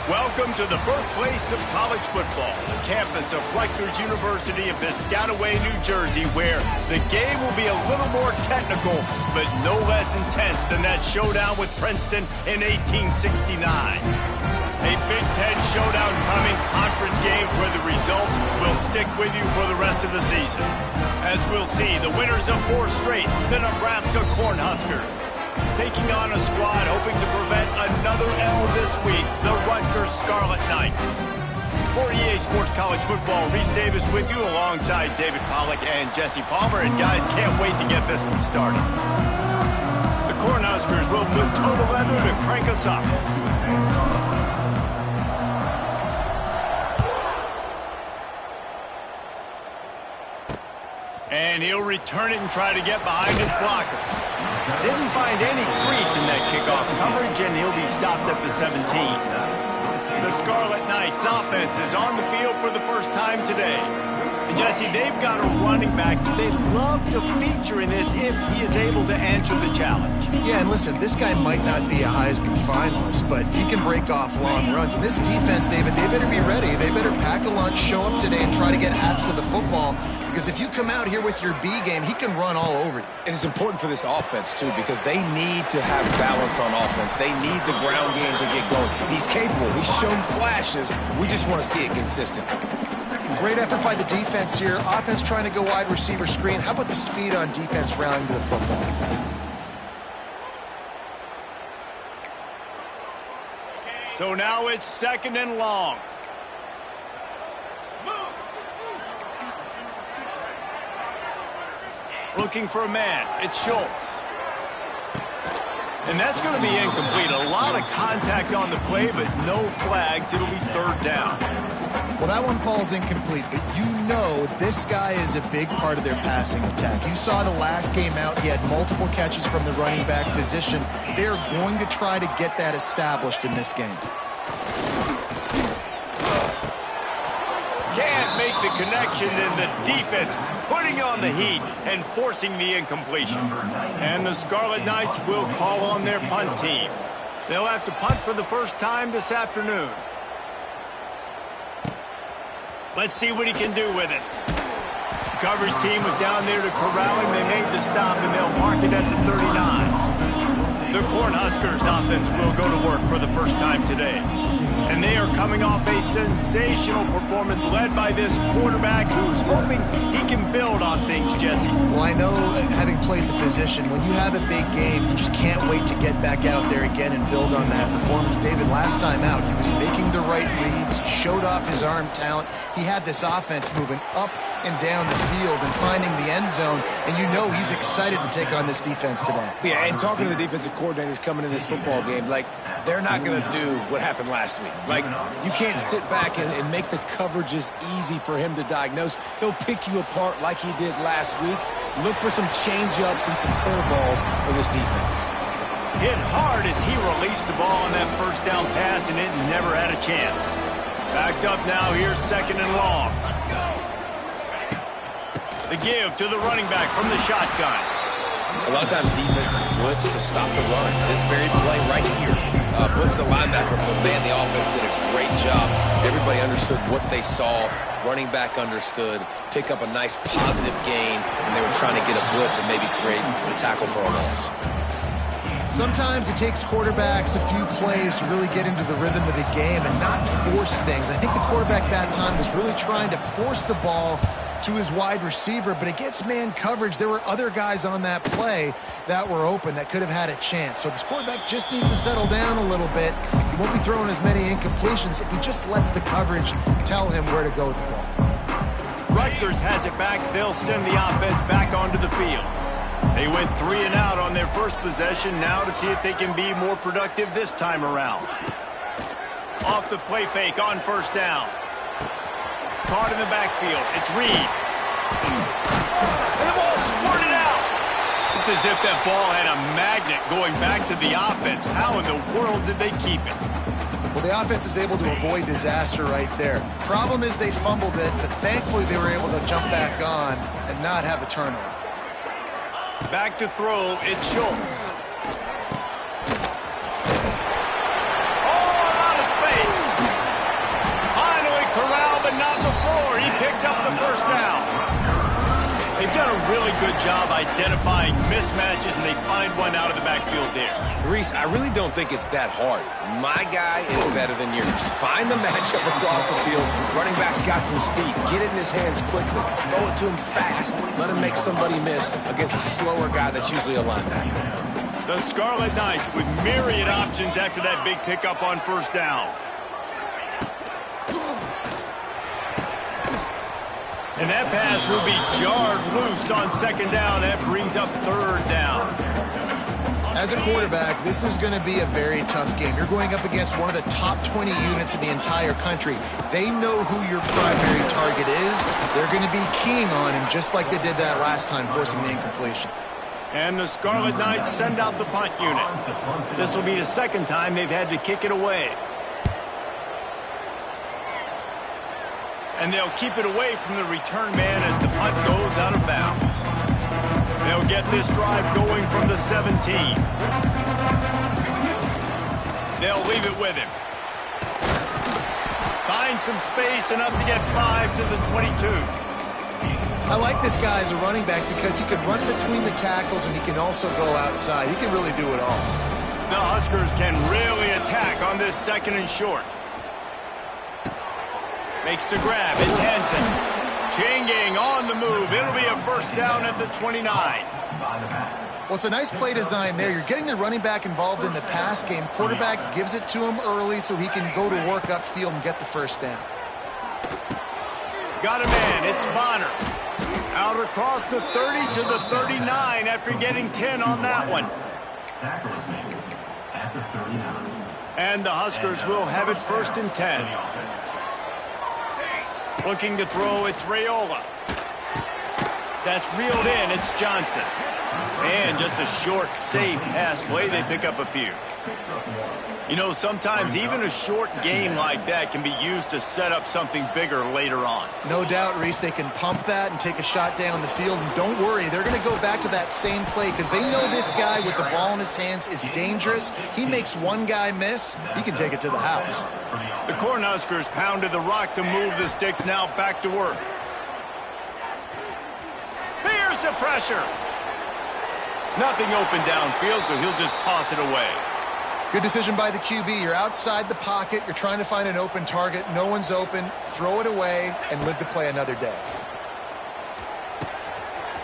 Welcome to the birthplace of college football, the campus of Rutgers University in Piscataway, New Jersey, where the game will be a little more technical, but no less intense than that showdown with Princeton in 1869. A Big Ten showdown coming, conference games where the results will stick with you for the rest of the season. As we'll see, the winners of 4 straight, the Nebraska Cornhuskers, taking on a squad hoping to prevent another L this week, the Rutgers Scarlet Knights. For EA Sports College Football, Reese Davis with you alongside David Pollack and Jesse Palmer. And guys, can't wait to get this one started. The Cornhuskers will put total leather to crank us up. And he'll return it and try to get behind his blockers. Didn't find any crease in that kickoff coverage, and he'll be stopped at the 17. The Scarlet Knights offense is on the field for the first time today. And Jesse, they've got a running back they'd love to feature in this if he is able to answer the challenge. Yeah, and listen, this guy might not be a Heisman finalist, but he can break off long runs. And this defense, David, they better be ready. They better pack a lunch, show up today, and try to get hats to the football. Because if you come out here with your B game, he can run all over you. And it's important for this offense, too, because they need to have balance on offense. They need the ground game to get going. He's capable. He's shown flashes. We just want to see it consistent. Great effort by the defense here. Offense trying to go wide receiver screen. How about the speed on defense rallying to the football? So now it's 2nd and long. Looking for a man. It's Schultz. And that's going to be incomplete. A lot of contact on the play, but no flags. It'll be 3rd down. Well, that one falls incomplete, but you know this guy is a big part of their passing attack. You saw the last game out. He had multiple catches from the running back position. They're going to try to get that established in this game. Can't make the connection, and the defense putting on the heat and forcing the incompletion. And the Scarlet Knights will call on their punt team. They'll have to punt for the first time this afternoon. Let's see what he can do with it. The coverage team was down there to corral him. They made the stop, and they'll mark it at the 39. The Cornhuskers offense will go to work for the first time today. And they are coming off a sensational performance led by this quarterback who's hoping he can build on things, Jesse. Well, I know, having played the position, when you have a big game, you just can't wait to get back out there again and build on that performance. David, last time out, he was making the right reads, showed off his arm talent. He had this offense moving up and down the field and finding the end zone, and you know he's excited to take on this defense today. Yeah, and talking to the defensive coordinators coming in this football game, like, they're not going to do what happened last week. Like, you can't sit back and make the coverages easy for him to diagnose. He'll pick you apart like he did last week. Look for some change-ups and some curveballs for this defense. Hit hard as he released the ball on that first down pass, and it never had a chance. Backed up now, here's 2nd and long. The give to the running back from the shotgun. A lot of times defenses blitz to stop the run. This very play right here blitz the linebacker, but man, the offense did a great job. Everybody understood what they saw. Running back understood. Pick up a nice positive gain, and they were trying to get a blitz and maybe create a tackle for a loss. Sometimes it takes quarterbacks a few plays to really get into the rhythm of the game and not force things. I think the quarterback that time was really trying to force the ball to his wide receiver, but against man coverage, there were other guys on that play that were open that could have had a chance. So this quarterback just needs to settle down a little bit. He won't be throwing as many incompletions if he just lets the coverage tell him where to go with the ball. Rutgers has it back. They'll send the offense back onto the field. They went 3 and out on their first possession, now to see if they can be more productive this time around. Off the play fake on 1st down. Caught in the backfield. It's Reed. And the ball squirted out. It's as if that ball had a magnet going back to the offense. How in the world did they keep it? Well, the offense is able to avoid disaster right there. Problem is they fumbled it, but thankfully they were able to jump back on and not have a turnover. Back to throw, it's Schultz. Oh, a lot of space. really good job identifying mismatches, and they find one out of the backfield there. Reese, I really don't think it's that hard. My guy is better than yours. Find the matchup across the field. Running back's got some speed. Get it in his hands quickly. Throw it to him fast. Let him make somebody miss against a slower guy that's usually a linebacker. The Scarlet Knights with myriad options after that big pickup on first down. And that pass will be jarred loose on second down. That brings up third down. As a quarterback, this is going to be a very tough game. You're going up against one of the top 20 units in the entire country. They know who your primary target is. They're going to be keying on him just like they did that last time, forcing the incompletion. And the Scarlet Knights send out the punt unit. This will be the second time they've had to kick it away. And they'll keep it away from the return man as the punt goes out of bounds. They'll get this drive going from the 17. They'll leave it with him. Find some space enough to get 5 to the 22. I like this guy as a running back because he can run between the tackles and he can also go outside. He can really do it all. The Huskers can really attack on this second and short. Makes the grab. It's Hansen. Changing on the move. It'll be a first down at the 29. Well, it's a nice play design there. You're getting the running back involved in the pass game. Quarterback gives it to him early so he can go to work upfield and get the first down. Got a man. It's Bonner. Out across the 30 to the 39 after getting 10 on that one. And the Huskers will have it first and 10. Looking to throw, it's Raiola. That's reeled in, it's Johnson. And just a short, safe pass play, they pick up a few. You know, sometimes even a short game like that can be used to set up something bigger later on. No doubt, Reese, they can pump that and take a shot down the field. And don't worry, they're going to go back to that same play because they know this guy with the ball in his hands is dangerous. He makes one guy miss, he can take it to the house. The Cornhuskers pounded the rock to move the sticks, now back to work. Here's the pressure. Nothing open downfield, so he'll just toss it away. Good decision by the QB. You're outside the pocket. You're trying to find an open target. No one's open. Throw it away and live to play another day.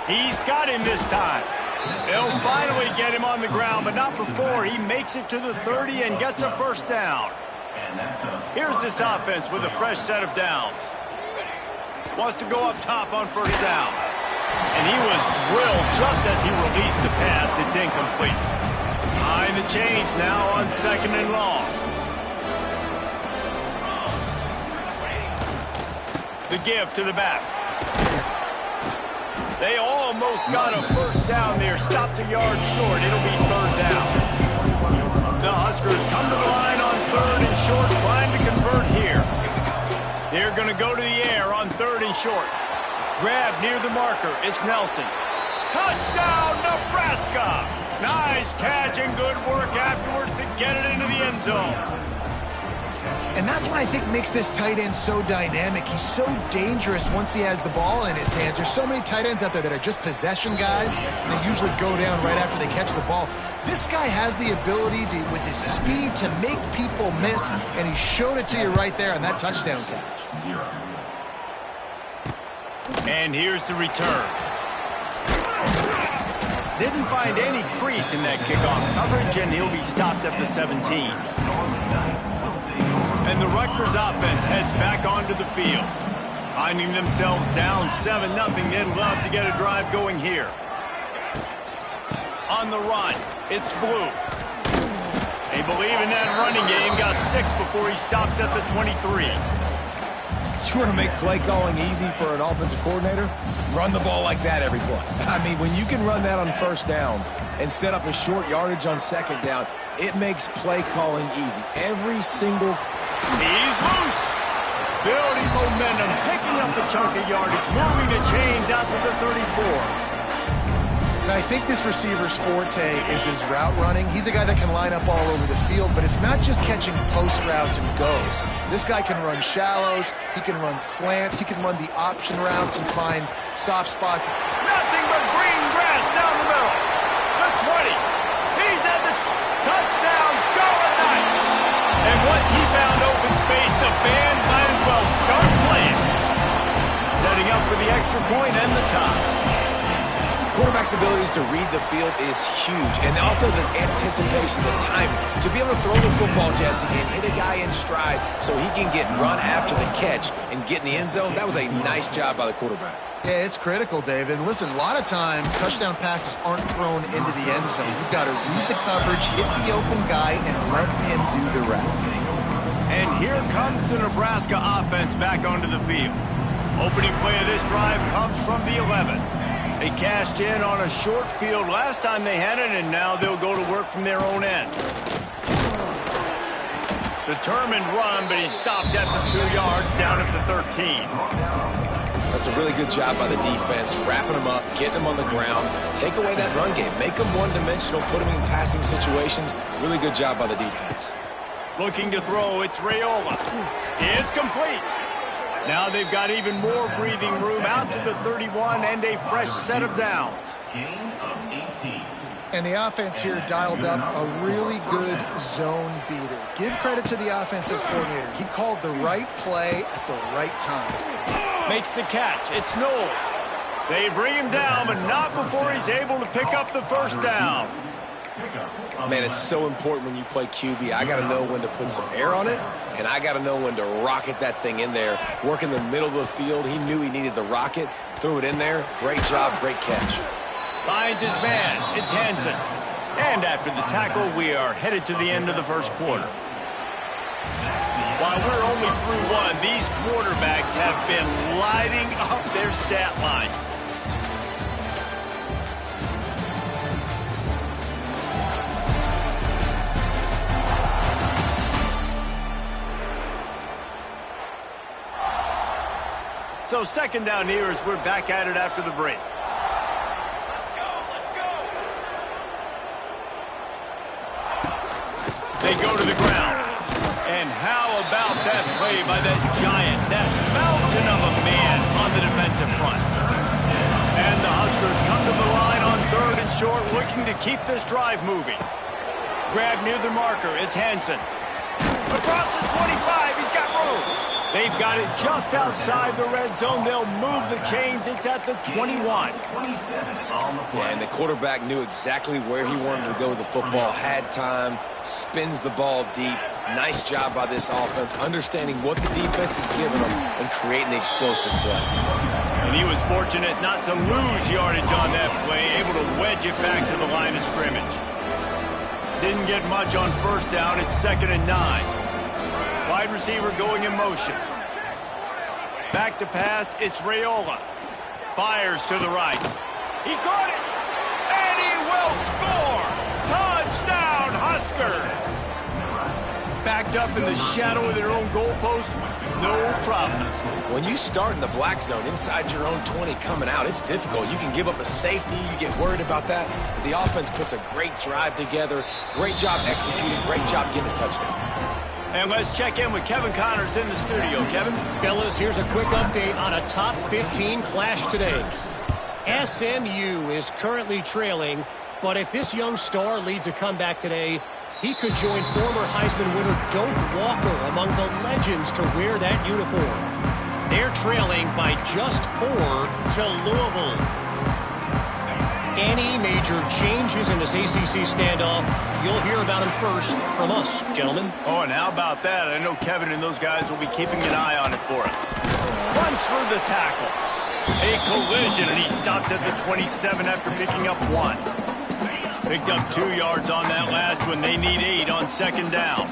He's got him this time. They'll finally get him on the ground, but not before he makes it to the 30 and gets a first down. Here's this offense with a fresh set of downs. Wants to go up top on first down. And he was drilled just as he released the pass. It's incomplete. Behind the chains now on second and long. The give to the back. They almost got a first down there. Stopped a yard short. It'll be third down. The Huskers come to the line on third and short, trying to convert here. They're going to go to the air on third and short. Grab near the marker. It's Nelson. Touchdown, Nebraska! Nice catch and good work afterwards to get it into the end zone. And that's what I think makes this tight end so dynamic. He's so dangerous once he has the ball in his hands. There's so many tight ends out there that are just possession guys. They usually go down right after they catch the ball. This guy has the ability to, with his speed, to make people miss, and he showed it to you right there on that touchdown catch. And here's the return. Didn't find any crease in that kickoff coverage, and he'll be stopped at the 17. And the Rutgers offense heads back onto the field. Finding themselves down 7-0, they'd love to get a drive going here. On the run, it's Blue. They believe in that running game, got 6 before he stopped at the 23. You want to make play calling easy for an offensive coordinator? Run the ball like that every play. I mean, when you can run that on first down and set up a short yardage on second down, it makes play calling easy. Every single... He's loose. Building momentum, picking up a chunk of yardage, moving the chains out to the 34. And I think this receiver's forte is his route running. He's a guy that can line up all over the field, but it's not just catching post routes and goes. This guy can run shallows, he can run slants, he can run the option routes and find soft spots. Nothing but once he found open space, the band might as well start playing. Setting up for the extra point and the tie. Quarterback's abilities to read the field is huge, and also the anticipation, the timing. To be able to throw the football, Jesse, and hit a guy in stride so he can get run after the catch and get in the end zone, that was a nice job by the quarterback. Yeah, it's critical, David. And listen, a lot of times touchdown passes aren't thrown into the end zone. You've got to read the coverage, hit the open guy, and let him do the rest. And here comes the Nebraska offense back onto the field. Opening play of this drive comes from the 11. They cashed in on a short field last time they had it, and now they'll go to work from their own end. Determined run, but he stopped after 2 yards down at the 13. That's a really good job by the defense, wrapping them up, getting them on the ground, take away that run game, make them one-dimensional, put them in passing situations. Really good job by the defense. Looking to throw, it's Raiola. It's complete. Now they've got even more breathing room out to the 31 and a fresh set of downs. And the offense here dialed up a really good zone beater. Give credit to the offensive coordinator. He called the right play at the right time. Makes the catch. It's Knowles. They bring him down, but not before he's able to pick up the first down. Man, it's so important when you play QB. I got to know when to put some air on it, and I got to know when to rocket that thing in there. Work in the middle of the field. He knew he needed the rocket, threw it in there. Great job, great catch. Finds his man. It's Hansen. And after the tackle, we are headed to the end of the first quarter. While we're only through one, these quarterbacks have been lighting up their stat lines. So second down here as we're back at it after the break. They go to the ground. And how about that play by that giant, that mountain of a man on the defensive front? And the Huskers come to the line on 3rd and short, looking to keep this drive moving. Grab near the marker is Hansen. Across the 25, he's got room. They've got it just outside the red zone. They'll move the chains. It's at the 21. Yeah, and the quarterback knew exactly where he wanted to go with the football, had time, spins the ball deep. Nice job by this offense, understanding what the defense is giving them and creating the explosive play. And he was fortunate not to lose yardage on that play, able to wedge it back to the line of scrimmage. Didn't get much on first down. It's 2nd and 9. Wide receiver going in motion. Back to pass, it's Raiola. Fires to the right. He caught it, and he will score! Touchdown, Huskers! Backed up in the shadow of their own goalpost, no problem. When you start in the black zone inside your own 20 coming out, it's difficult. You can give up a safety. You get worried about that. The offense puts a great drive together. Great job executing. Great job getting a touchdown. And let's check in with Kevin Connors in the studio. Kevin? Fellas, here's a quick update on a top 15 clash today. SMU is currently trailing, but if this young star leads a comeback today, he could join former Heisman winner Doak Walker among the legends to wear that uniform. They're trailing by just 4 to Louisville. Any major changes in this ACC standoff, you'll hear about them first from us, gentlemen. Oh, and how about that? I know Kevin and those guys will be keeping an eye on it for us. Runs for the tackle. A collision, and he stopped at the 27 after picking up 1. Picked up 2 yards on that last one. They need 8 on 2nd down.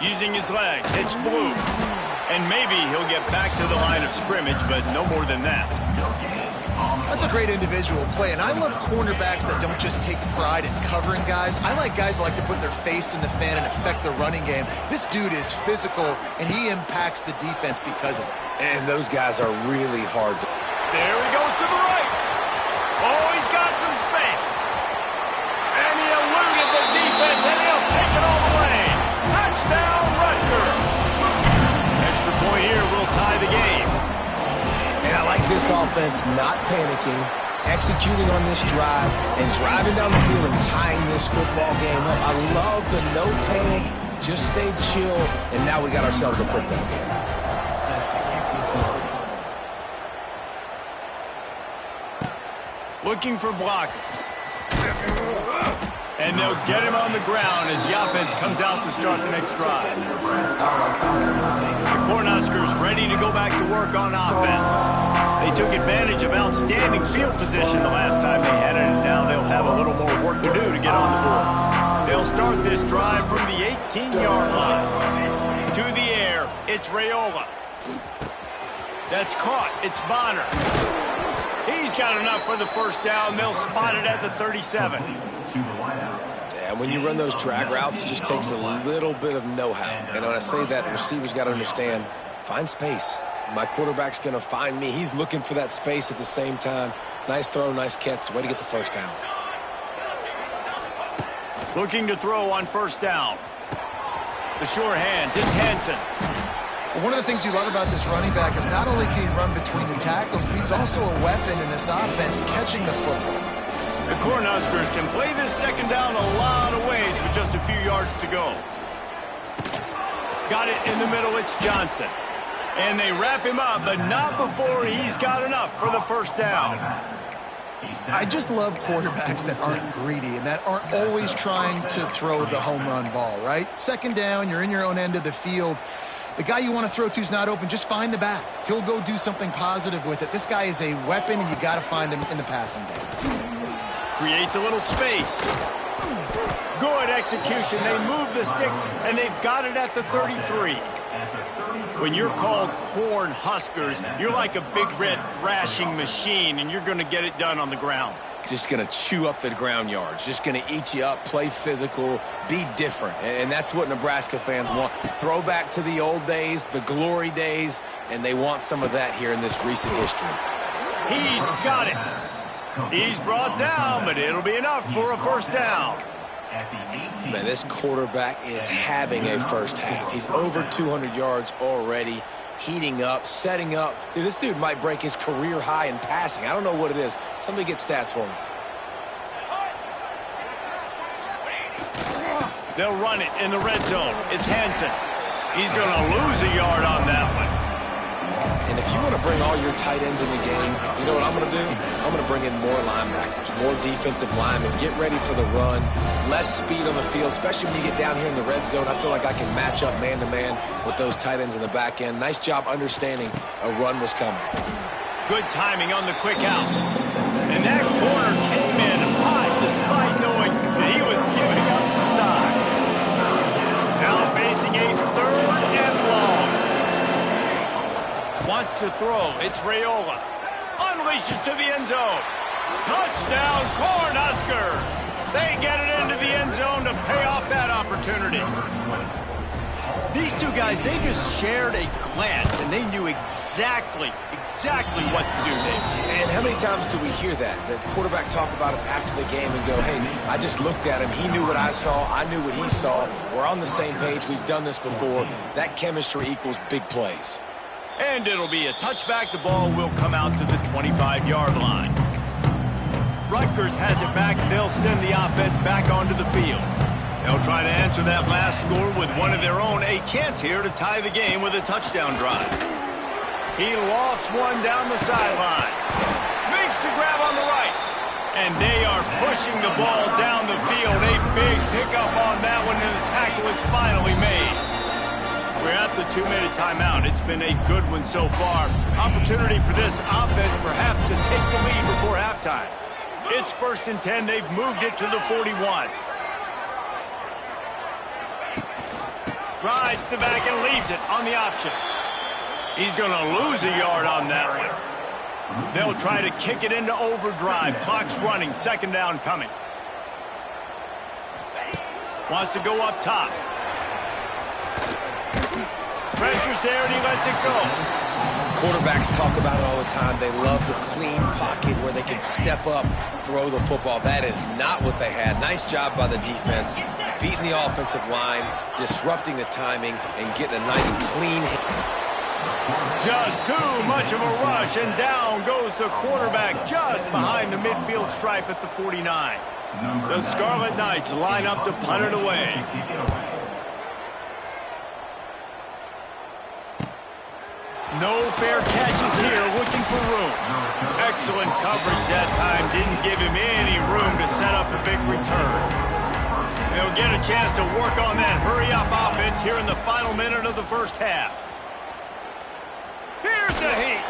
Using his legs, it's Blue. And maybe he'll get back to the line of scrimmage, but no more than that. That's a great individual play, and I love cornerbacks that don't just take pride in covering guys. I like guys that like to put their face in the fan and affect the running game. This dude is physical, and he impacts the defense because of it. And those guys are really hard to... There he goes to the right. Oh, he's got some space. And he eluded the defense, and he'll take it all the way. Touchdown, Rutgers. Extra point here will tie the game. And I like this offense not panicking, executing on this drive and driving down the field and tying this football game up. I love the no panic, just stay chill, and now we got ourselves a football game. Looking for blockers. And they'll get him on the ground as the offense comes out to start the next drive. The Cornhuskers ready to go back to work on offense. They took advantage of outstanding field position the last time they had it, and now they'll have a little more work to do to get on the board. They'll start this drive from the 18-yard line. To the air, it's Raiola. That's caught. It's Bonner. He's got enough for the first down. They'll spot it at the 37. Yeah, when you run those drag routes, it just takes a little bit of know-how. And when I say that, the receivers got to understand, find space. My quarterback's going to find me. He's looking for that space at the same time. Nice throw, nice catch. Way to get the first down. Looking to throw on first down. The sure hands, it's Hansen. Well, one of the things you love about this running back is not only can he run between the tackles, but he's also a weapon in this offense catching the football. The Cornhuskers can play this second down a lot of ways with just a few yards to go. Got it in the middle, it's Johnson. And they wrap him up, but not before he's got enough for the first down. I just love quarterbacks that aren't greedy and that aren't always trying to throw the home run ball, right? Second down, you're in your own end of the field. The guy you want to throw to is not open. Just find the back. He'll go do something positive with it. This guy is a weapon, and you got to find him in the passing game. Creates a little space. Good execution. They move the sticks, and they've got it at the 33. When you're called Cornhuskers, you're like a big red thrashing machine, and you're going to get it done on the ground. Just going to chew up the ground yards. Just going to eat you up, play physical, be different. And that's what Nebraska fans want. Throwback to the old days, the glory days, and they want some of that here in this recent history. He's got it. He's brought down, but it'll be enough for a first down. Man, this quarterback is having a first half. He's over 200 yards already. Heating up, setting up. Dude, this dude might break his career high in passing. I don't know what it is. Somebody get stats for me. They'll run it in the red zone. It's Hansen. He's going to lose a yard on that one. And if you want to bring all your tight ends in the game, you know what I'm going to do? I'm going to bring in more linebackers, more defensive linemen, get ready for the run, less speed on the field, especially when you get down here in the red zone. I feel like I can match up man-to-man with those tight ends in the back end. Nice job understanding a run was coming. Good timing on the quick out. And that corner came in hot despite knowing that he was giving up some size. Now facing a third and long. Wants to throw. It's Raiola. Unleashes to the end zone. Touchdown, Cornhuskers. They get it into the end zone to pay off that opportunity. These two guys, they just shared a glance, and they knew exactly what to do, Dave. And how many times do we hear that? The quarterback talk about it after the game and go, hey, I just looked at him. He knew what I saw. I knew what he saw. We're on the same page. We've done this before. That chemistry equals big plays. And it'll be a touchback. The ball will come out to the 25-yard line. Rutgers has it back. They'll send the offense back onto the field. They'll try to answer that last score with one of their own. A chance here to tie the game with a touchdown drive. He lofts one down the sideline. Makes the grab on the right. And they are pushing the ball down the field. A big pickup on that one, and the tackle is finally made. We're at the 2-minute timeout. It's been a good one so far. Opportunity for this offense perhaps to take the lead before halftime. It's 1st and 10. They've moved it to the 41. Rides the back and leaves it on the option. He's going to lose a yard on that one. They'll try to kick it into overdrive. Clock's running. 2nd down coming. Wants to go up top. Pressure's there, and he lets it go. Quarterbacks talk about it all the time. They love the clean pocket where they can step up, throw the football. That is not what they had. Nice job by the defense, beating the offensive line, disrupting the timing, and getting a nice clean hit. Just too much of a rush, and down goes the quarterback just behind the midfield stripe at the 49. The Scarlet Knights line up to punt it away. No fair catches here, looking for room. Excellent coverage that time. Didn't give him any room to set up a big return. They'll get a chance to work on that hurry-up offense here in the final minute of the first half. Here's a heat.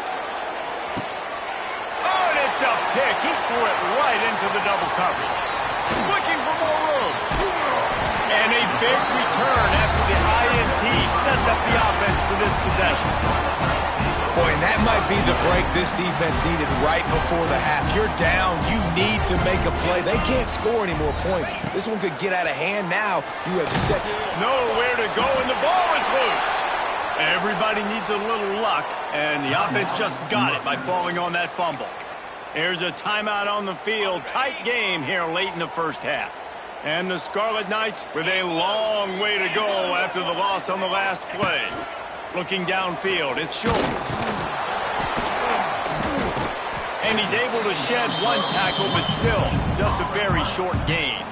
Oh, and it's a pick. He threw it right into the double coverage. Looking for more room. And a big return after the INT sets up the offense for this possession. Boy, and that might be the break this defense needed right before the half. You're down. You need to make a play. They can't score any more points. This one could get out of hand now. You have set nowhere to go, and the ball is loose. Everybody needs a little luck, and the offense just got it by falling on that fumble. There's a timeout on the field. Tight game here late in the first half. And the Scarlet Knights with a long way to go after the loss on the last play. Looking downfield, it's Schultz. And he's able to shed one tackle, but still just a very short gain.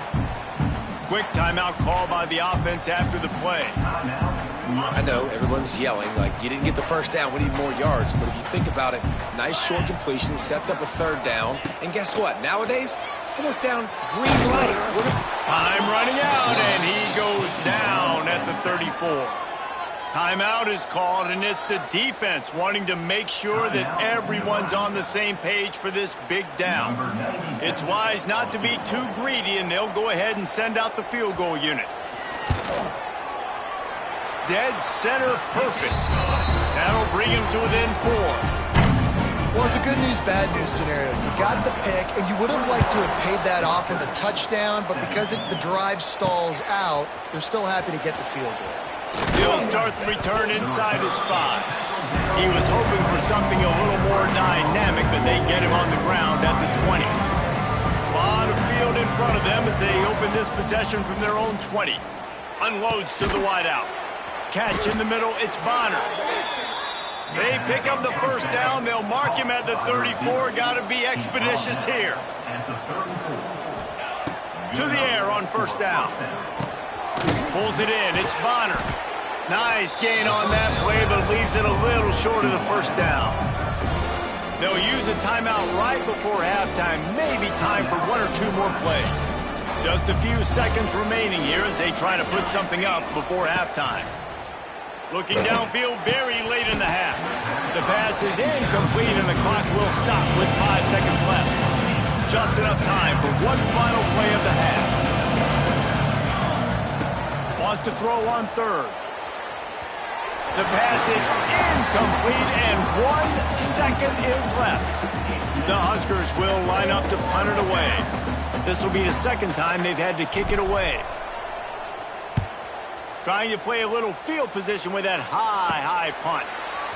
Quick timeout call by the offense after the play. I know everyone's yelling like you didn't get the first down, we need more yards, but if you think about it, nice short completion sets up a third down, and guess what, nowadays fourth down, green light. Time running out, and he goes down at the 34. Timeout is called, and it's the defense wanting to make sure that everyone's on the same page for this big down. It's wise not to be too greedy, and they'll go ahead and send out the field goal unit. Dead center perfect. That'll bring him to within 4. Well, it's a good news, bad news scenario. You got the pick, and you would have liked to have paid that off with a touchdown, but because the drive stalls out, they're still happy to get the field goal. He'll start the return inside his 5. He was hoping for something a little more dynamic, but they get him on the ground at the 20. A lot of field in front of them as they open this possession from their own 20. Unloads to the wideout. Catch in the middle, it's Bonner. They pick up the first down. They'll mark him at the 34. Got to be expeditious here. To the air on first down. Pulls it in. It's Bonner. Nice gain on that play, but leaves it a little short of the first down. They'll use a timeout right before halftime. Maybe time for 1 or 2 more plays. Just a few seconds remaining here as they try to put something up before halftime. Looking downfield very late in the half. The pass is incomplete, and the clock will stop with 5 seconds left. Just enough time for one final play of the half. Wants to throw on third. The pass is incomplete, and 1 second is left. The Huskers will line up to punt it away. This will be the second time they've had to kick it away. Trying to play a little field position with that high punt.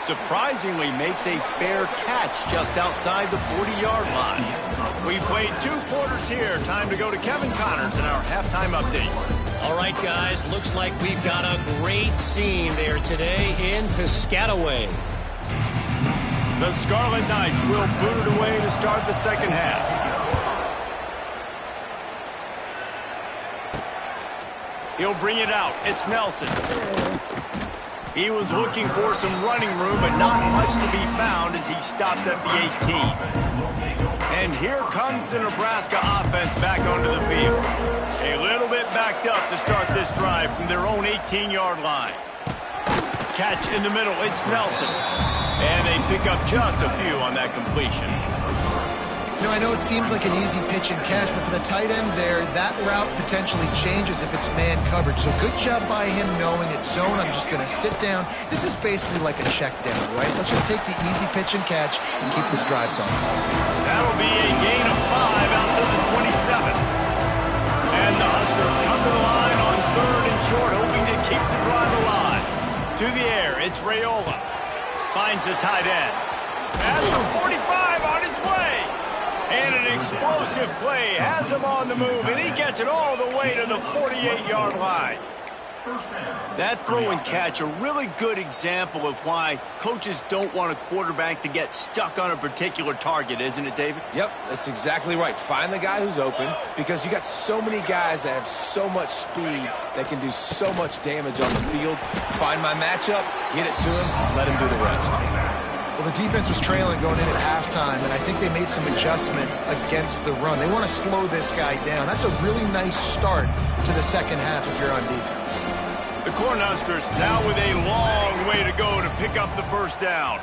Surprisingly makes a fair catch just outside the 40-yard line. We've played 2 quarters here. Time to go to Kevin Connors in our halftime update. All right, guys, looks like we've got a great scene there today in Piscataway. The Scarlet Knights will boot it away to start the second half. He'll bring it out. It's Nelson. He was looking for some running room, but not much to be found as he stopped at the 18. And here comes the Nebraska offense back onto the field. A little bit backed up to start this drive from their own 18-yard line. Catch in the middle. It's Nelson. And they pick up just a few on that completion. You know, I know it seems like an easy pitch and catch, but for the tight end there, that route potentially changes if it's man coverage. So good job by him knowing it's zone. I'm just going to sit down. This is basically like a check down, right? Let's just take the easy pitch and catch and keep this drive going. That'll be a gain of 5 out to the 27. And the Huskers come to the line on third and short, hoping to keep the drive alive. To the air, it's Raiola. Finds the tight end. At the 45 on his way. And an explosive play has him on the move, and he gets it all the way to the 48-yard line. That throw and catch, a really good example of why coaches don't want a quarterback to get stuck on a particular target, isn't it, David? Yep, that's exactly right. Find the guy who's open, because you got so many guys that have so much speed that can do so much damage on the field. Find my matchup, get it to him, let him do the rest. Well, the defense was trailing going in at halftime, and I think they made some adjustments against the run. They want to slow this guy down. That's a really nice start to the second half if you're on defense. The Cornhuskers now with a long way to go to pick up the first down.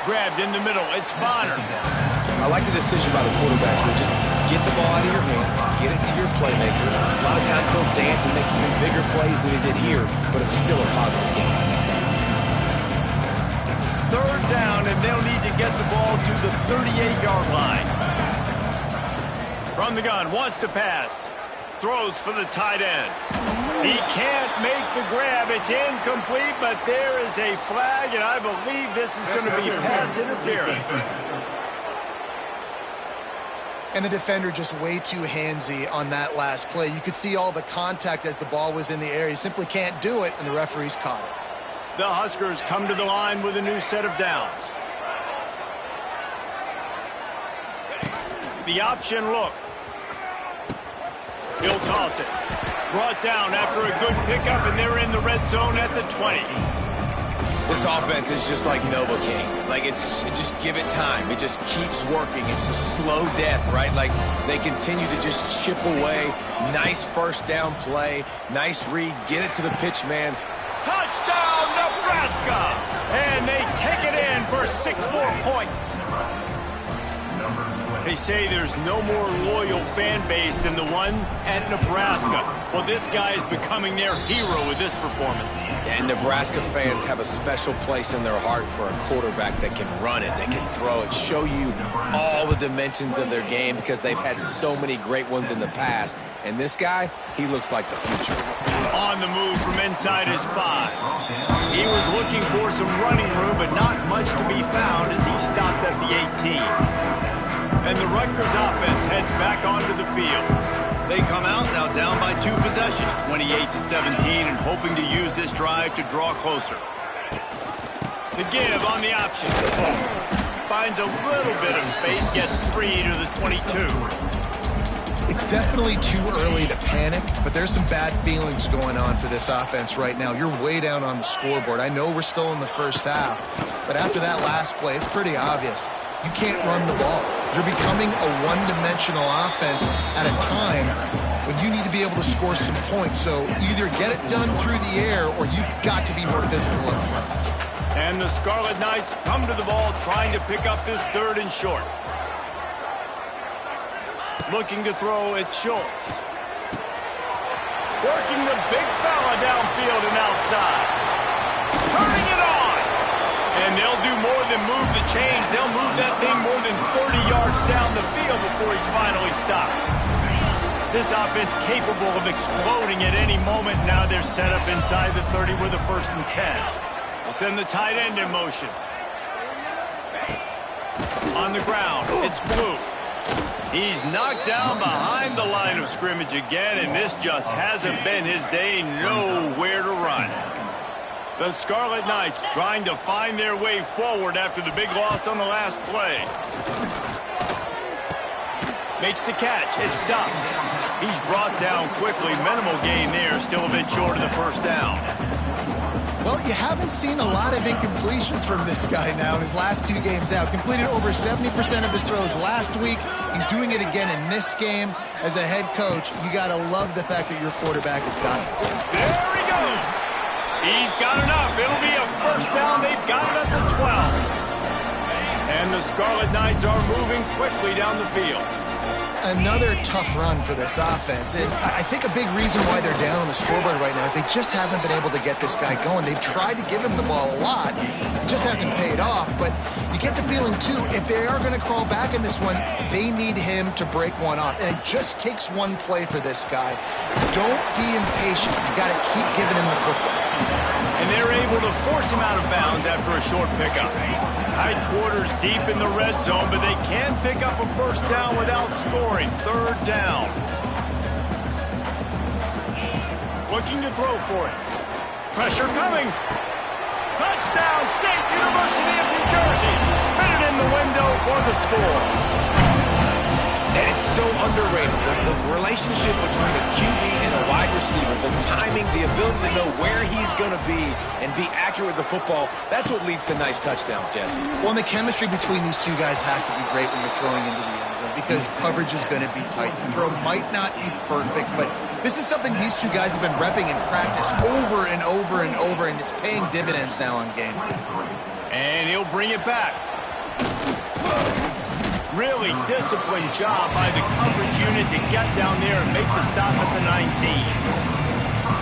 Grabbed in the middle. It's Bonner. I like the decision by the quarterback here. Just get the ball out of your hands, get it to your playmaker. A lot of times he'll dance and make even bigger plays than he did here, but it's still a positive game. Third down, and they'll need to get the ball to the 38-yard line. From the gun, wants to pass. Throws for the tight end. He can't make the grab. It's incomplete, but there is a flag, and I believe this is going to be pass interference. And the defender just way too handsy on that last play. You could see all the contact as the ball was in the air. He simply can't do it, and the referee's caught it. The Huskers come to the line with a new set of downs. The option look. He'll toss it. Brought down after a good pickup, and they're in the red zone at the 20. This offense is just like Novocaine. Like, just give it time. It just keeps working. It's a slow death, right? Like, they continue to just chip away. Nice first down play. Nice read. Get it to the pitch man. Touchdown, Nebraska! And they take it in for 6 more points. They say there's no more loyal fan base than the one at Nebraska. Well, this guy is becoming their hero with this performance. And Nebraska fans have a special place in their heart for a quarterback that can run it, that can throw it, show you all the dimensions of their game, because they've had so many great ones in the past. And this guy, he looks like the future. On the move from inside his 5. He was looking for some running room, but not much to be found as he stopped at the 18. And the Rutgers offense heads back onto the field. They come out now down by 2 possessions, 28-17, and hoping to use this drive to draw closer. The give on the option. Finds a little bit of space, gets 3 to the 22. It's definitely too early to panic, but there's some bad feelings going on for this offense right now. You're way down on the scoreboard. I know we're still in the first half, but after that last play, it's pretty obvious. You can't run the ball. You're becoming a one-dimensional offense at a time when you need to be able to score some points. So either get it done through the air or you've got to be more physical up front. And the Scarlet Knights come to the ball trying to pick up this 3rd and short. Looking to throw, it's Schultz. Working the big fella downfield and outside. Turning it on. And they'll do more than move the chains. They'll move that thing more than 30 yards down the field before he's finally stopped. This offense capable of exploding at any moment. Now they're set up inside the 30 with a 1st and 10. They'll send the tight end in motion. On the ground, it's Blue. He's knocked down behind the line of scrimmage again, and this just hasn't been his day. Nowhere to run. The Scarlet Knights trying to find their way forward after the big loss on the last play. Makes the catch. It's Duff. He's brought down quickly. Minimal gain there. Still a bit short of the 1st down. Well, you haven't seen a lot of incompletions from this guy now in his last 2 games out. Completed over 70% of his throws last week. He's doing it again in this game. As a head coach, you got to love the fact that your quarterback has got it. There he goes. He's got enough. It'll be a 1st down. They've got it at the 12. And the Scarlet Knights are moving quickly down the field. Another tough run for this offense. And I think a big reason why they're down on the scoreboard right now is they just haven't been able to get this guy going. They've tried to give him the ball a lot. It just hasn't paid off. But you get the feeling, too, if they are going to crawl back in this one, they need him to break one off. And it just takes one play for this guy. Don't be impatient. You got to keep giving him the football. And they're able to force him out of bounds after a short pickup. Tight quarters deep in the red zone, but they can pick up a 1st down without scoring. 3rd down. looking to throw for it. Pressure coming. Touchdown, State University of New Jersey. Fitted in the window for the score. And it's so underrated. The relationship between a QB and a wide receiver, the timing, the ability to know where he's going to be and be accurate with the football, that's what leads to nice touchdowns, Jesse. Well, and the chemistry between these two guys has to be great when you're throwing into the end zone because coverage is going to be tight. The throw might not be perfect, but this is something these two guys have been repping in practice over and over and over, and it's paying dividends now on game. And he'll bring it back. Really disciplined job by the coverage unit to get down there and make the stop at the 19.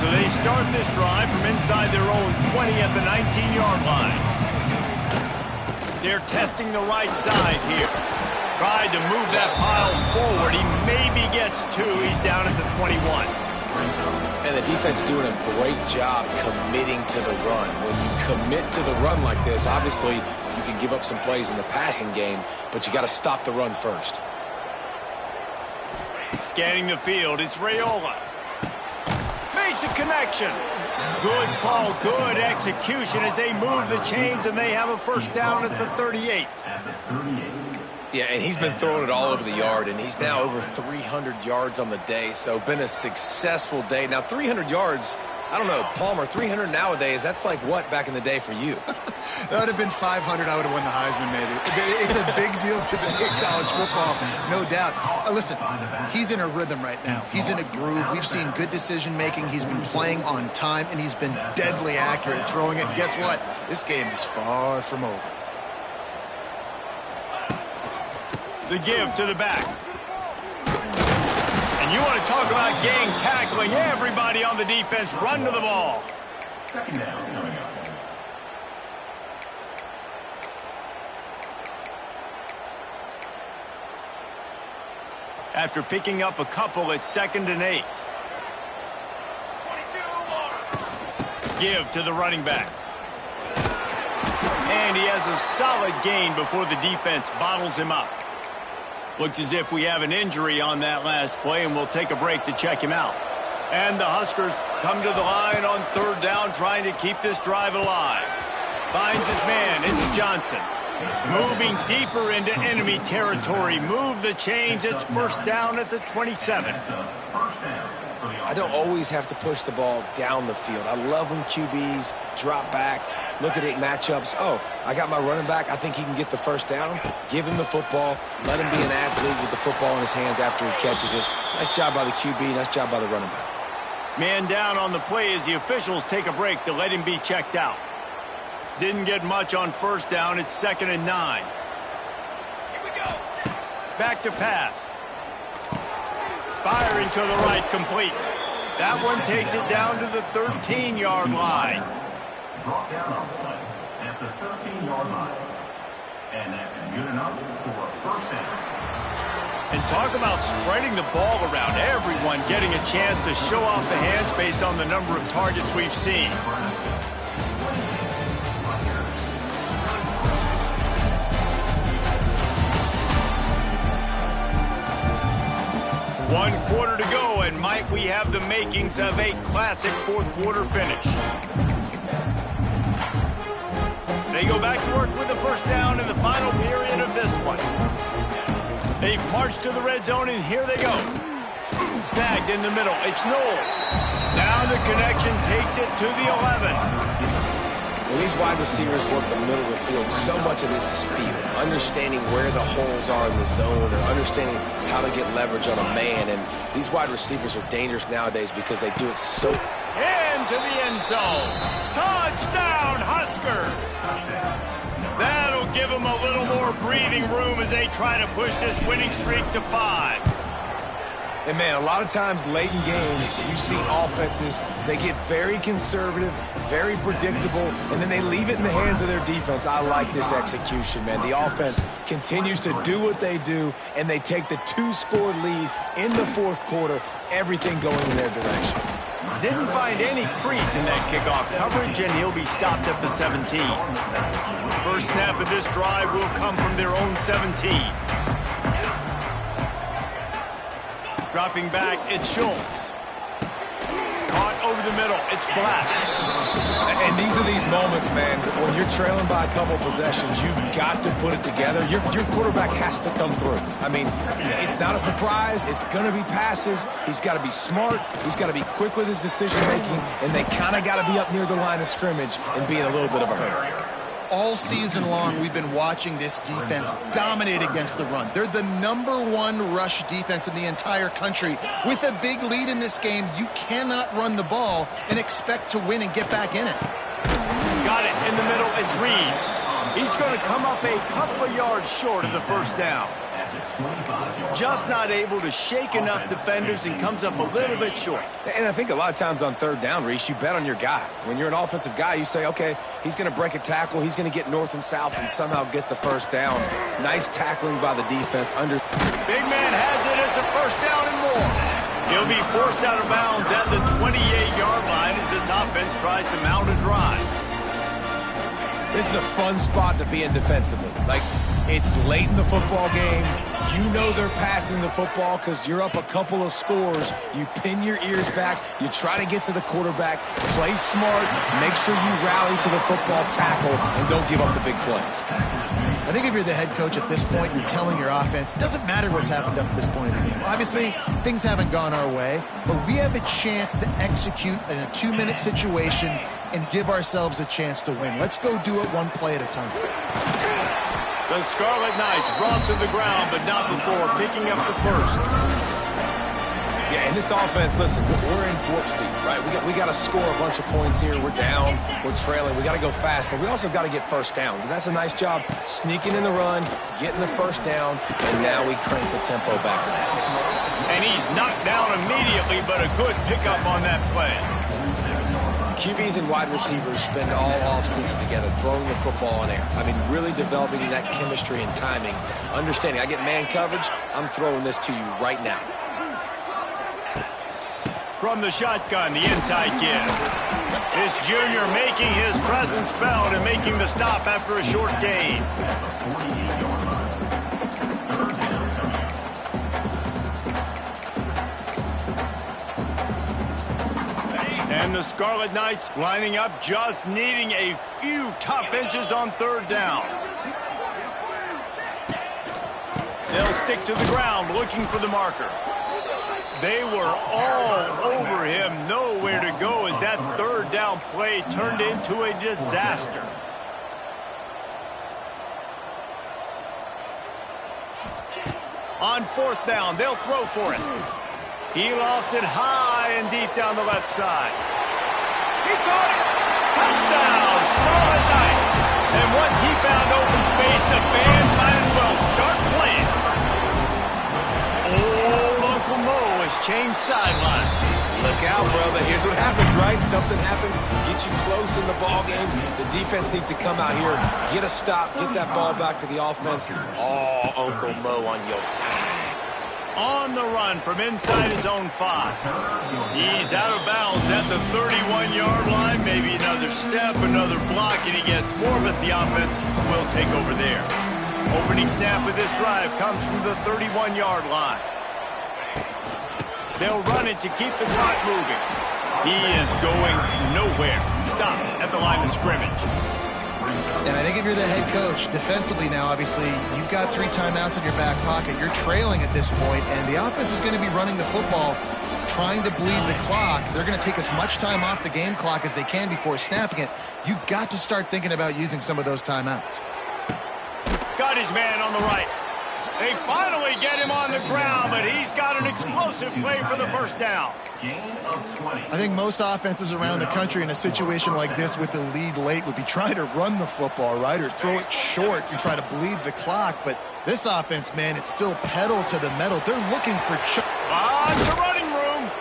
So they start this drive from inside their own 20 at the 19-yard line. They're testing the right side here. Tried to move that pile forward. He maybe gets two. He's down at the 21. And the defense doing a great job committing to the run. When you commit to the run like this, obviously you can give up some plays in the passing game, but you got to stop the run first. Scanning the field, it's Raiola. Makes a connection. Good call, good execution as they move the chains, and they have a first down at the 38. Yeah, and he's been throwing it all over the yard, and he's now over 300 yards on the day, so been a successful day. Now, 300 yards, I don't know, Palmer, 300 nowadays, that's like what back in the day for you? That would have been 500. I would have won the Heisman, maybe. It's a big deal today in college football, no doubt. Listen, he's in a rhythm right now. He's in a groove. We've seen good decision-making. He's been playing on time, and he's been deadly accurate at throwing it. Guess what? This game is far from over. The give to the back. And you want to talk about gang tackling. Everybody on the defense run to the ball. Second down coming up. After picking up a couple, it's 2nd and 8. Give to the running back. And he has a solid gain before the defense bottles him up. Looks as if we have an injury on that last play, and we'll take a break to check him out. And the Huskers come to the line on 3rd down, trying to keep this drive alive. Finds his man. It's Johnson. Moving deeper into enemy territory. Move the chains. It's first down at the 27. I don't always have to push the ball down the field. I love when QBs drop back, look at it matchups. Oh, I got my running back. I think he can get the first down. Give him the football. Let him be an athlete with the football in his hands after he catches it. Nice job by the QB. Nice job by the running back. Man down on the play as the officials take a break to let him be checked out. Didn't get much on first down. It's 2nd and 9. Here we go. Back to pass. Firing to the right, complete. That one takes it down to the 13-yard line. Brought down on play at the 13-yard line. And that's good enough for a first down. And talk about spreading the ball around. Everyone getting a chance to show off the hands based on the number of targets we've seen. One quarter to go, and might we have the makings of a classic fourth-quarter finish. They go back to work with the first down in the final period of this one. They've marched to the red zone, and here they go. Snagged in the middle. It's Knowles. Now the connection takes it to the 11. When these wide receivers work the middle of the field, so much of this is feel. Understanding where the holes are in the zone or understanding how to get leverage on a man. And these wide receivers are dangerous nowadays because they do it so... Into the end zone. Touchdown, Huskers! That'll give them a little more breathing room as they try to push this winning streak to 5. And, man, a lot of times late in games, you see offenses, they get very conservative, very predictable, and then they leave it in the hands of their defense. I like this execution, man. The offense continues to do what they do, and they take the 2-score lead in the fourth quarter, everything going in their direction. Didn't find any crease in that kickoff coverage, and he'll be stopped at the 17. First snap of this drive will come from their own 17. Dropping back, it's Schultz. Caught over middle. It's flat. And these are these moments, man, when you're trailing by a couple possessions, you've got to put it together. Your quarterback has to come through. I mean, it's not a surprise. It's going to be passes. He's got to be smart. He's got to be quick with his decision-making, and they kind of got to be up near the line of scrimmage and be in a little bit of a hurry. All season long, we've been watching this defense dominate against the run. They're the #1 rush defense in the entire country. With a big lead in this game, you cannot run the ball and expect to win and get back in it. Got it in the middle. It's Reed. He's going to come up a couple of yards short of the first down. Just not able to shake enough defenders and comes up a little bit short. And I think a lot of times on third down, Reese, you bet on your guy. When you're an offensive guy, you say, okay, he's going to break a tackle. He's going to get north and south and somehow get the first down. Nice tackling by the defense. Big man has it. It's a first down and more. He'll be forced out of bounds at the 28-yard line as this offense tries to mount a drive. This is a fun spot to be in defensively. Like, it's late in the football game. You know they're passing the football because you're up a couple of scores. You pin your ears back. You try to get to the quarterback. Play smart. Make sure you rally to the football tackle and don't give up the big plays. I think if you're the head coach at this point, you're telling your offense, it doesn't matter what's happened up to this point in the game. Obviously, things haven't gone our way, but we have a chance to execute in a 2-minute situation and give ourselves a chance to win. Let's go do it one play at a time. The Scarlet Knights brought to the ground, but not before picking up the first. Yeah, and this offense, listen, we're in warp speed, right? We got to score a bunch of points here. We're down. We're trailing. We got to go fast, but we also got to get first downs. And that's a nice job sneaking in the run, getting the first down, and now we crank the tempo back up. And he's knocked down immediately, but a good pickup on that play. QBs and wide receivers spend all offseason together throwing the football in air. I mean, really developing that chemistry and timing. Understanding, I get man coverage, I'm throwing this to you right now. From the shotgun, the inside give. This junior making his presence felt and making the stop after a short gain. And the Scarlet Knights lining up, just needing a few tough inches on third down. They'll stick to the ground looking for the marker. They were all over him, nowhere to go as that third down play turned into a disaster. On fourth down, they'll throw for it. He lofts it high and deep down the left side. He caught it! Touchdown, Scarlet Knights! And once he found open space, the band might as well start playing. Old Uncle Mo has changed sidelines. Look out, brother. Here's what happens, right? Something happens, get you close in the ball game. The defense needs to come out here, get a stop, get that ball back to the offense. Oh, Uncle Mo on your side. On the run from inside his own 5. He's out of bounds at the 31-yard line. Maybe another step, another block, and he gets more, but the offense will take over there. Opening snap of this drive comes from the 31-yard line. They'll run it to keep the clock moving. He is going nowhere. Stop at the line of scrimmage. And I think if you're the head coach, defensively now, obviously, you've got 3 timeouts in your back pocket. You're trailing at this point, and the offense is going to be running the football, trying to bleed the clock. They're going to take as much time off the game clock as they can before snapping it. You've got to start thinking about using some of those timeouts. Got his man on the right. They finally get him on the ground, but he's got an explosive play for the first down. I think most offenses around the country in a situation like this with the lead late would be trying to run the football, right, or throw it short and try to bleed the clock. But this offense, man, it's still pedal to the metal. They're looking for... It's a running room.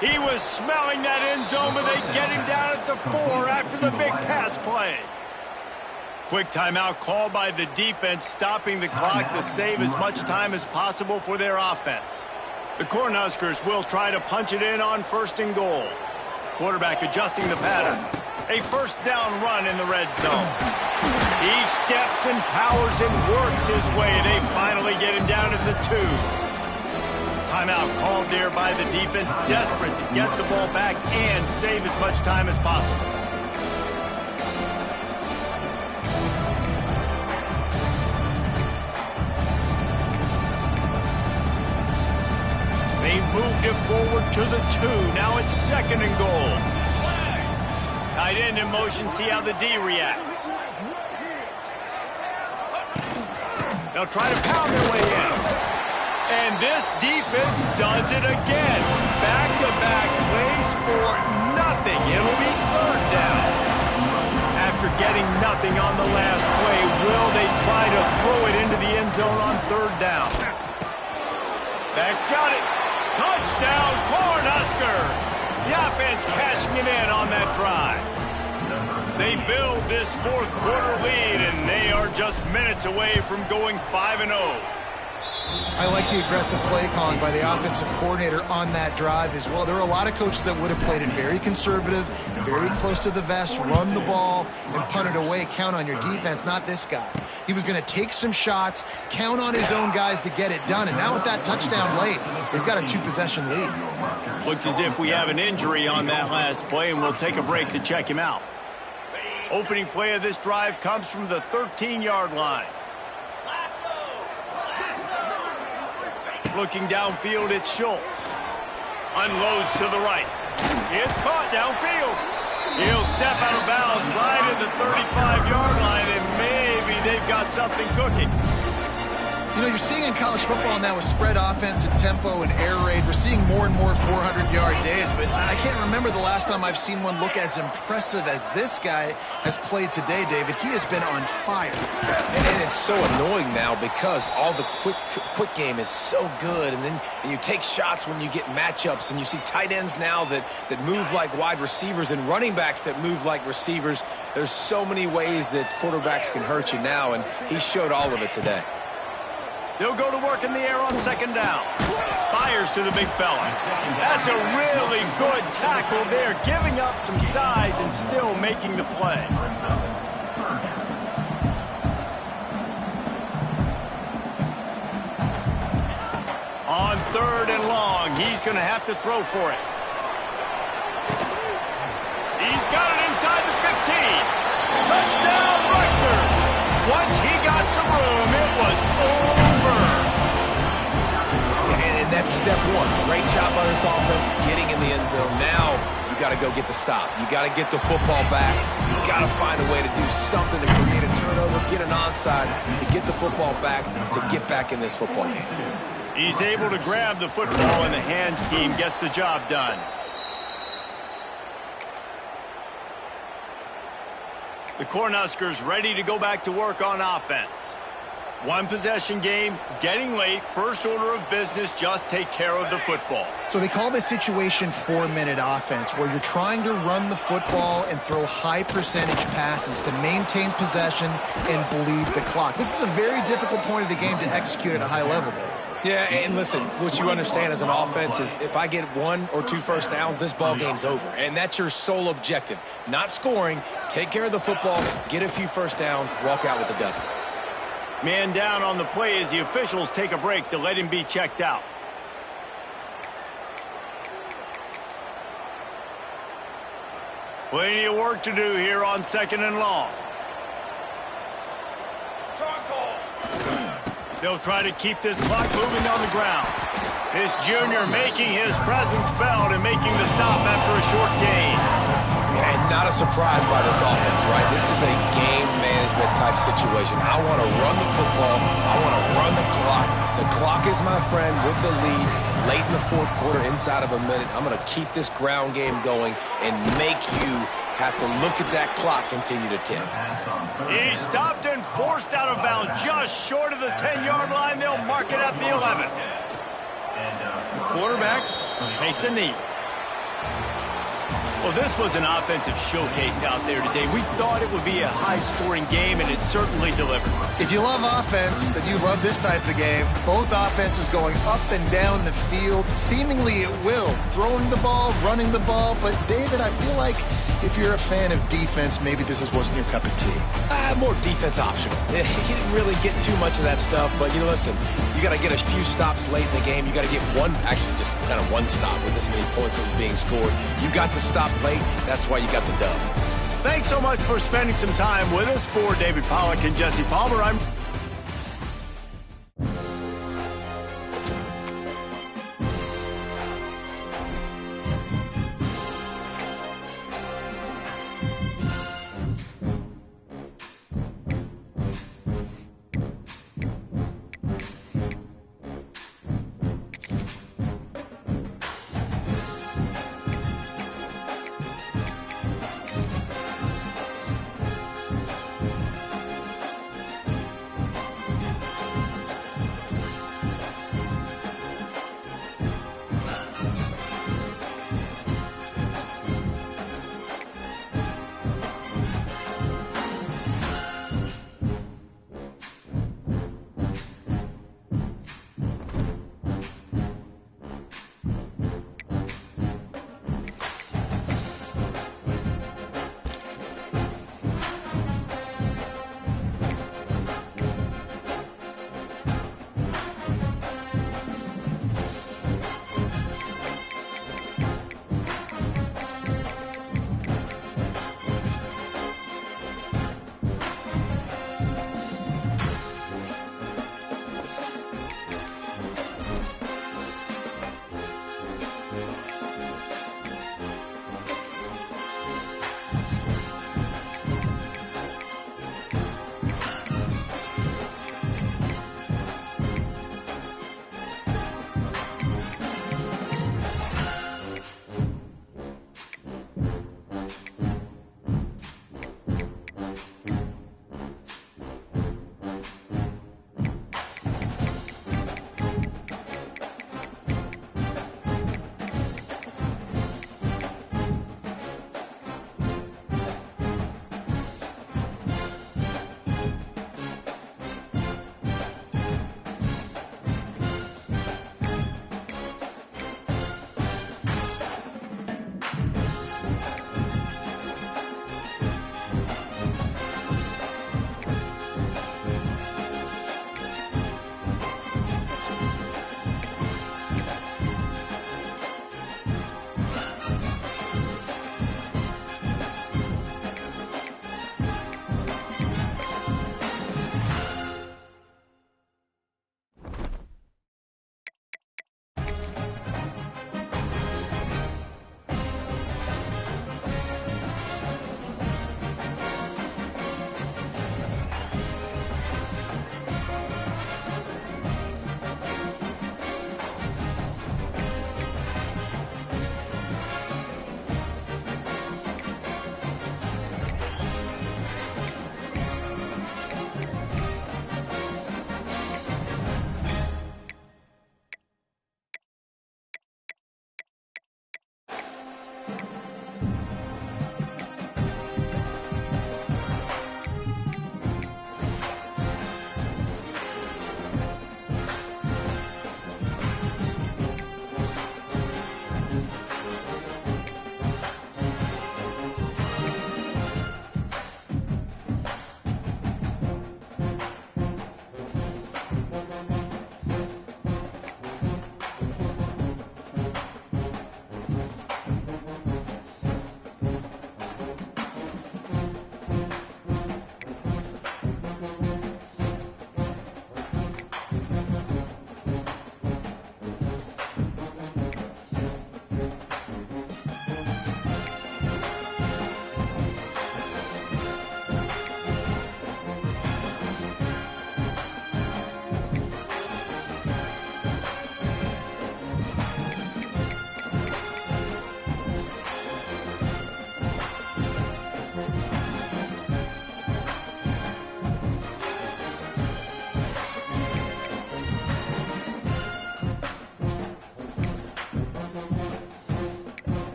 He was smelling that end zone, but they get him down at the 4 after the big pass play. Quick timeout called by the defense, stopping the clock to save as much time as possible for their offense. The Cornhuskers will try to punch it in on 1st and goal. Quarterback adjusting the pattern. A first down run in the red zone. He steps and powers and works his way. They finally get him down at the 2. Timeout called there by the defense, desperate to get the ball back and save as much time as possible. They moved it forward to the 2. Now it's 2nd and goal. Tight end in motion, see how the D reacts. They'll try to pound their way in. And this defense does it again. Back-to-back plays for nothing. It'll be 3rd down. After getting nothing on the last play, will they try to throw it into the end zone on 3rd down? Back's got it. Touchdown, Cornhuskers! The offense cashing it in on that drive. They build this 4th quarter lead, and they are just minutes away from going 5-0. I like the aggressive play calling by the offensive coordinator on that drive as well. There are a lot of coaches that would have played it very conservative, very close to the vest, run the ball, and punt it away. Count on your defense, not this guy. He was going to take some shots, count on his own guys to get it done. And now with that touchdown late, they've got a 2-possession lead. Looks as if we have an injury on that last play, and we'll take a break to check him out. Opening play of this drive comes from the 13-yard line. Looking downfield, it's Schultz. Unloads to the right. It's caught downfield. He'll step out of bounds right at the 35-yard line, and maybe they've got something cooking. You know, you're seeing in college football now with spread offense and tempo and air raid, we're seeing more and more 400-yard days, but I can't remember the last time I've seen one look as impressive as this guy has played today, David. He has been on fire. And it's so annoying now because all the quick game is so good, and then you take shots when you get matchups, and you see tight ends now that move like wide receivers and running backs that move like receivers. There's so many ways that quarterbacks can hurt you now, and he showed all of it today. They'll go to work in the air on 2nd down. Fires to the big fella. That's a really good tackle there, giving up some size and still making the play. On 3rd and long, he's going to have to throw for it. He's got it inside the 15. Touchdown, Rutgers! Once he got some room, it was over. And that's step 1. Great job by this offense getting in the end zone. Now you got to go get the stop. You got to get the football back. You got to find a way to do something to create a turnover, get an onside, to get the football back, to get back in this football game. He's able to grab the football, and the hands team gets the job done. The Cornhuskers ready to go back to work on offense. 1-possession game, getting late, first order of business, just take care of the football. So they call this situation 4-minute offense, where you're trying to run the football and throw high percentage passes to maintain possession and bleed the clock. This is a very difficult point of the game to execute at a high level, though. Yeah, and listen, what you understand as an offense is if I get 1 or 2 first downs, this ball game's over. And that's your sole objective. Not scoring, take care of the football, get a few first downs, walk out with the W. Man down on the play as the officials take a break to let him be checked out. Plenty of work to do here on 2nd and long. They'll try to keep this clock moving on the ground. This junior making his presence felt and making the stop after a short gain. And not a surprise by this offense, right? This is a game management type situation. I want to run the football. I want to run the clock. The clock is my friend with the lead. Late in the 4th quarter, inside of a minute, I'm going to keep this ground game going and make you have to look at that clock continue to tick. He stopped and forced out of bounds just short of the 10-yard line. They'll mark it at the 11. The quarterback takes a knee. Well, this was an offensive showcase out there today. We thought it would be a high-scoring game, and it certainly delivered. If you love offense, then you love this type of game. Both offenses going up and down the field, seemingly at will, throwing the ball, running the ball. But, David, I feel like if you're a fan of defense, maybe this wasn't your cup of tea. More defense optional. He didn't really get too much of that stuff, but, listen, you got to get a few stops late in the game. You got to get actually just kind of one stop with this many points that was being scored. You got to stop late. That's why you got the dub. Thanks so much for spending some time with us. For David Pollack and Jesse Palmer, I'm...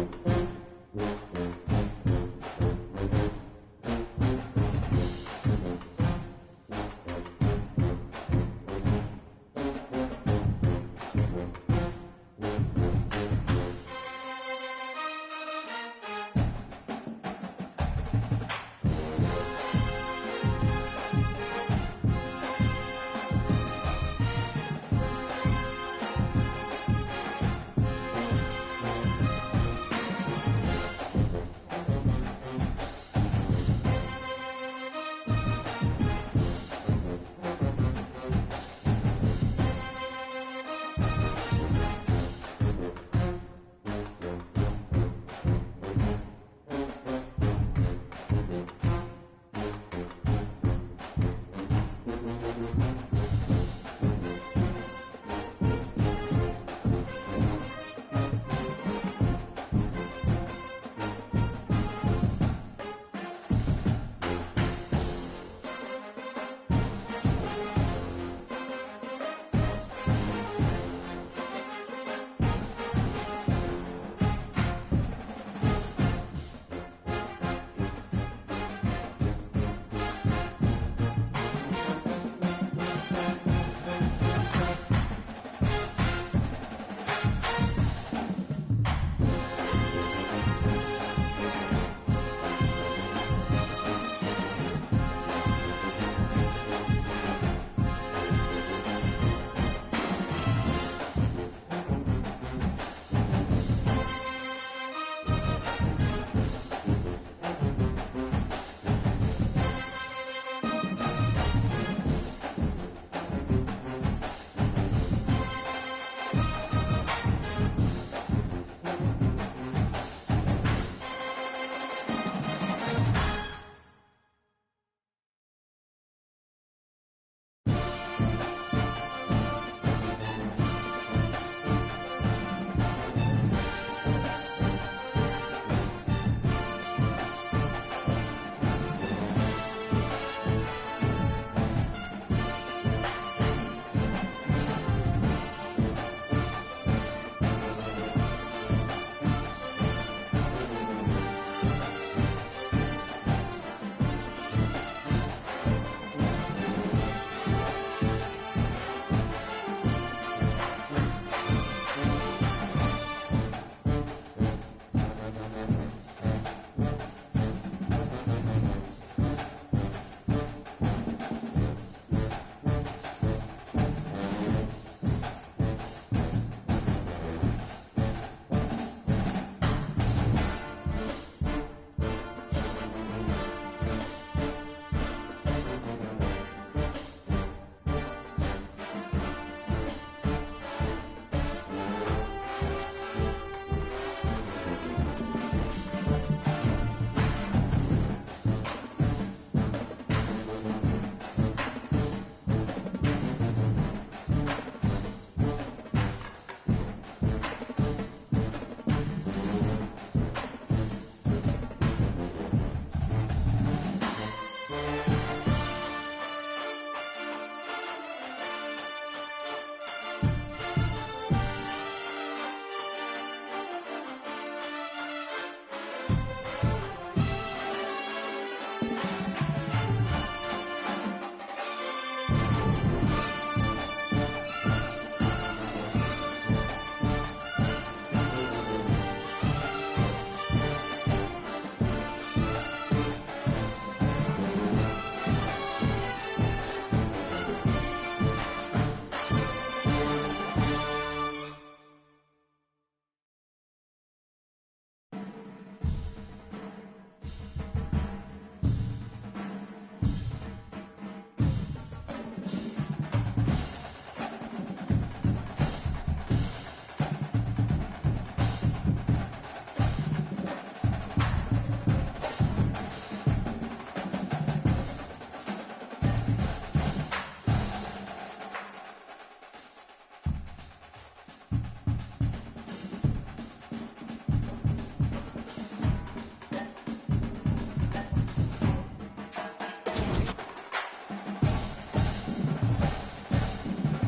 it.